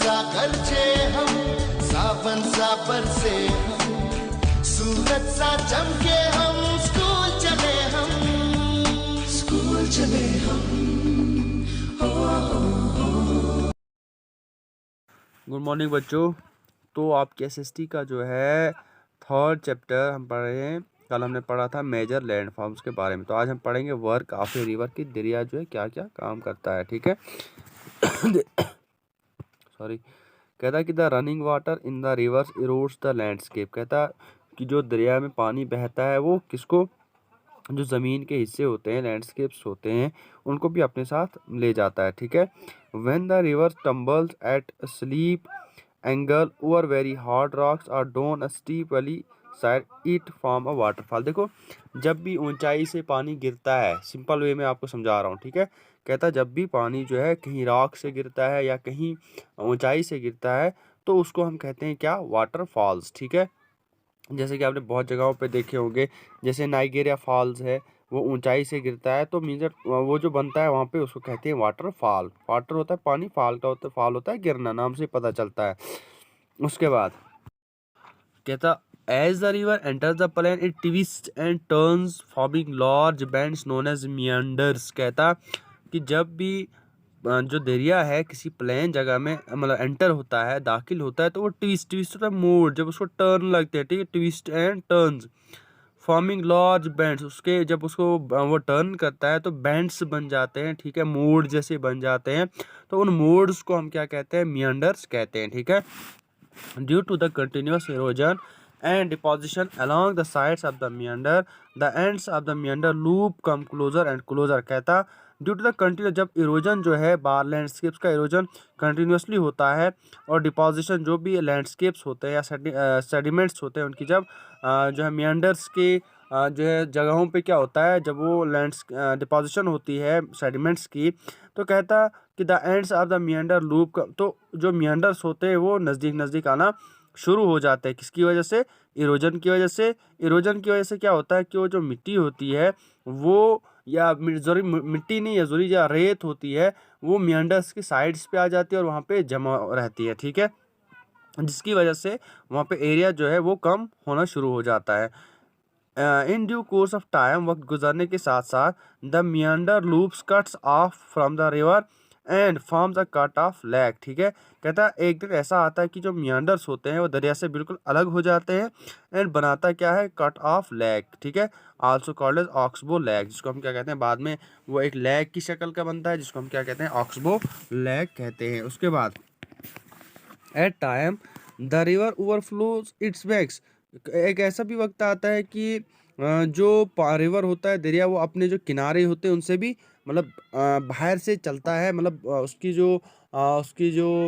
सा गरजे हम, सावन सा बरसे हम, सूरज सा चमके हम, स्कूल चले हम, स्कूल चले हम। गुड मॉर्निंग बच्चों। तो आपके एसएसटी का जो है थर्ड चैप्टर हम पढ़ रहे हैं। कल हमने पढ़ा था मेजर लैंडफॉर्म्स के बारे में, तो आज हम पढ़ेंगे वर्क ऑफ ए रिवर की दरिया जो है क्या क्या काम करता है। ठीक है। सॉरी। कहता है कि the running water in the reverse erodes the landscape. कहता कि जो दरिया में पानी बहता है वो किसको, जो ज़मीन के हिस्से होते हैं, लैंडस्केप्स होते हैं, उनको भी अपने साथ ले जाता है। ठीक है। When the river tumbles at steep angle over very hard rocks और down a steep valley side it form a waterfall. देखो, जब भी ऊंचाई से पानी गिरता है, सिंपल वे में आपको समझा रहा हूँ। ठीक है। कहता है जब भी पानी जो है कहीं रॉक से गिरता है या कहीं ऊंचाई से गिरता है तो उसको हम कहते हैं क्या, वाटरफॉल्स। ठीक है। जैसे कि आपने बहुत जगहों पे देखे होंगे, जैसे नाइगेरिया फॉल्स है, वो ऊंचाई से गिरता है तो मीन्स वो जो बनता है वहाँ पे उसको कहते हैं वाटरफॉल। वाटर होता है पानी, फॉल का होता है, फॉल होता है गिरना, नाम से पता चलता है। उसके बाद कहता as the river enters the plain it twist and turns forming large bends known as meanders. कहता कि जब भी जो दरिया है किसी प्लेन जगह में मतलब एंटर होता है, दाखिल होता है, तो वो ट्विस्ट ट्विस्ट होता है, मोड़, जब उसको टर्न लगते हैं। ठीक है। Twist and turns forming large bands, उसके जब उसको वो टर्न करता है तो बैंड्स बन जाते हैं। ठीक है। मोड़ जैसे बन जाते हैं, तो उन मोड्स को हम क्या कहते हैं, मियंडर्स कहते हैं। ठीक है। Due to the continuous erosion and deposition along the sides of the meander, the ends of the meander loop come closer and closer। कहता ड्यू टू द कंटिन्यूस, जब इरोजन जो है बार लैंडस्केप्स का इरोजन कंटिन्यूसली होता है और deposition जो भी लैंडस्केप्स होते हैं या सेडिमेंट्स होते हैं उनकी जब जो है मियंडर्स के जो है जगहों पे क्या होता है, जब वो लैंड्स डिपोजिशन होती है सेडिमेंट्स की, तो कहता कि the ends of the meander loop, तो जो मियंडर्स होते हैं वो नज़दीक नज़दीक आना शुरू हो जाते हैं। किसकी वजह से, इरोजन की वजह से। इरोजन की वजह से क्या होता है कि वो जो मिट्टी होती है वो, या जरूरी मिट्टी नहीं है, जरूरी या रेत होती है, वो मियंडर्स की साइड्स पे आ जाती है और वहाँ पे जमा रहती है। ठीक है। जिसकी वजह से वहाँ पे एरिया जो है वो कम होना शुरू हो जाता है। In due course of time, वक्त गुजरने के साथ साथ, the meander loops cuts of from the river and forms a cut off lake. ठीक है। कहता है एक दिन ऐसा आता है कि जो मियंडर्स होते हैं वो दरिया से बिल्कुल अलग हो जाते हैं एंड बनाता क्या है, कट ऑफ लेक। ठीक है। Also called as oxbow lake, जिसको हम क्या कहते हैं बाद में, वो एक लेक की शक्ल का बनता है जिसको हम क्या कहते हैं, ऑक्सबो लेक कहते हैं। उसके बाद at time the river overflows its banks, एक ऐसा भी वक्त आता है कि जो रिवर होता है, दरिया, वो अपने जो किनारे होते हैं उनसे भी मतलब बाहर से चलता है, मतलब उसकी जो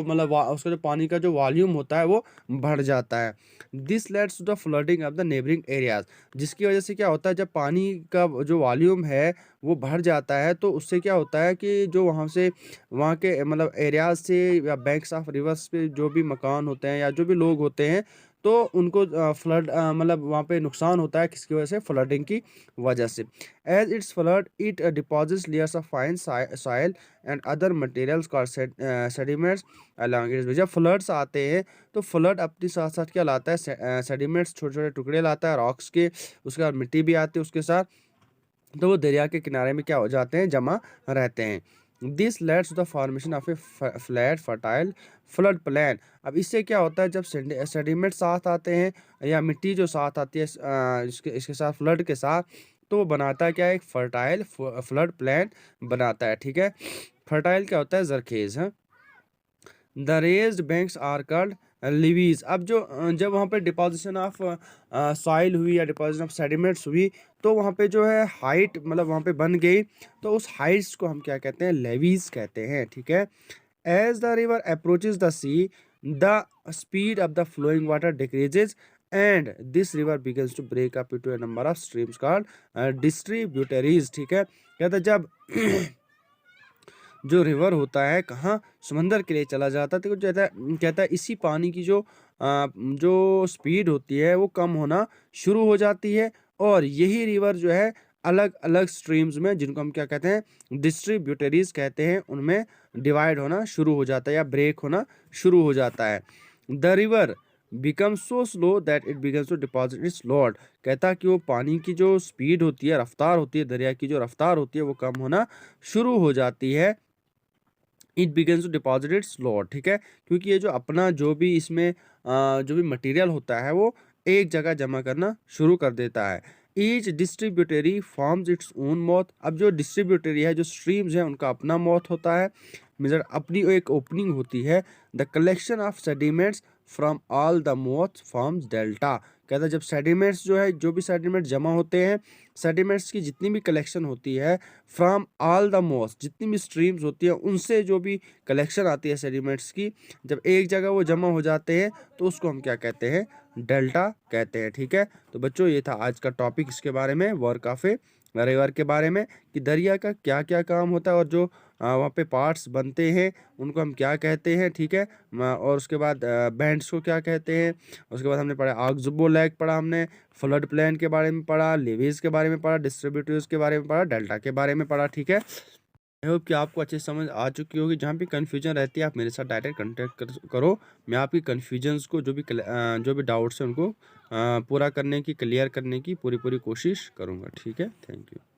मतलब उसका जो पानी का जो वॉल्यूम होता है वो बढ़ जाता है। This leads to the flooding of the neighbouring areas, जिसकी वजह से क्या होता है, जब पानी का जो वॉल्यूम है वो बढ़ जाता है तो उससे क्या होता है कि जो वहाँ के मतलब एरियाज से या बैंक्स ऑफ रिवर्स पे जो भी मकान होते हैं या जो भी लोग होते हैं, तो उनको फ्लड मतलब वहाँ पे नुकसान होता है, किसकी वजह से, फ्लडिंग की वजह से। As its flood it deposits layers of fine soil and other materials called sediments along its. जब फ्लड्स आते हैं तो फ्लड अपने साथ साथ क्या लाता है, सेडिमेंट्स, छोटे छोटे टुकड़े लाता है रॉक्स के, उसके बाद मिट्टी भी आती है उसके साथ, तो वो दरिया के किनारे में क्या हो जाते हैं, जमा रहते हैं। This leads to the formation of a flat fertile flood plain. अब इससे क्या होता है, जब सेडिमेंट साथ आते हैं या मिट्टी जो साथ आती है इसके साथ फ्लड के साथ, तो वो बनाता है क्या है, एक फर्टाइल फ्लड प्लान बनाता है। ठीक है। फर्टाइल क्या होता है, जरखेज। हाँ। The raised banks are called levees. अब जब वहाँ पे डिपोजिशन ऑफ सॉइल हुई या डिपोजिशन ऑफ सेडिमेंट्स हुई, तो वहाँ पे जो है हाइट मतलब वहाँ पे बन गई, तो उस हाइट्स को हम क्या कहते हैं, लेवीज कहते हैं। ठीक है। As the river approaches the sea, the speed of the flowing water decreases and this river begins to break up into a number of streams called distributaries. ठीक है। कहते हैं जब जो रिवर होता है कहाँ, समंदर के लिए चला जाता है, तो कहता है इसी पानी की जो स्पीड होती है वो कम होना शुरू हो जाती है और यही रिवर जो है अलग अलग स्ट्रीम्स में, जिनको हम क्या कहते हैं, डिस्ट्रीब्यूटरीज कहते हैं, उनमें डिवाइड होना शुरू हो जाता है या ब्रेक होना शुरू हो जाता है। The river become so slow that it begins to deposit its load. कहता कि वो पानी की जो स्पीड होती है, रफ्तार होती है, दरिया की जो रफ्तार होती है वो कम होना शुरू हो जाती है। It begins to deposit its load, ठीक है, क्योंकि ये जो अपना जो भी इसमें जो भी मटेरियल होता है वो एक जगह जमा करना शुरू कर देता है। Each distributary forms its own मौत। अब जो डिस्ट्रीब्यूटरी है, जो स्ट्रीम्स हैं, उनका अपना मौत होता है, मतलब अपनी एक ओपनिंग होती है। The collection of sediments from all the मौत फॉर्म्स डेल्टा। कहता है जब सेडिमेंट्स जो है, जो भी सेडिमेंट्स जमा होते हैं, सेडिमेंट्स की जितनी भी कलेक्शन होती है, फ्रॉम ऑल द मोस्ट, जितनी भी स्ट्रीम्स होती है उनसे जो भी कलेक्शन आती है सेडिमेंट्स की, जब एक जगह वो जमा हो जाते हैं तो उसको हम क्या कहते हैं, डेल्टा कहते हैं, ठीक है। तो बच्चों ये था आज का टॉपिक इसके बारे में, वर्क ऑफ ए रिवर के बारे में, कि दरिया का क्या क्या काम होता है और जो वहाँ पे पार्ट्स बनते हैं उनको हम क्या कहते हैं, ठीक है। और उसके बाद बैंड्स को क्या कहते हैं। उसके बाद हमने पढ़ा ऑक्सबो लैग पढ़ा, हमने फ्लड प्लान के बारे में पढ़ा, लेवीज के बारे में पढ़ा, डिस्ट्रीब्यूटर्स के बारे में पढ़ा, डेल्टा के बारे में पढ़ा, ठीक है। आई होप कि आपको अच्छे समझ आ चुकी होगी। जहाँ भी कन्फ्यूजन रहती है आप मेरे साथ डायरेक्ट कांटेक्ट करो, मैं आपकी कन्फ्यूजन्स को जो भी डाउट्स हैं उनको पूरा करने की, क्लियर करने की पूरी कोशिश करूँगा, ठीक है। Thank you.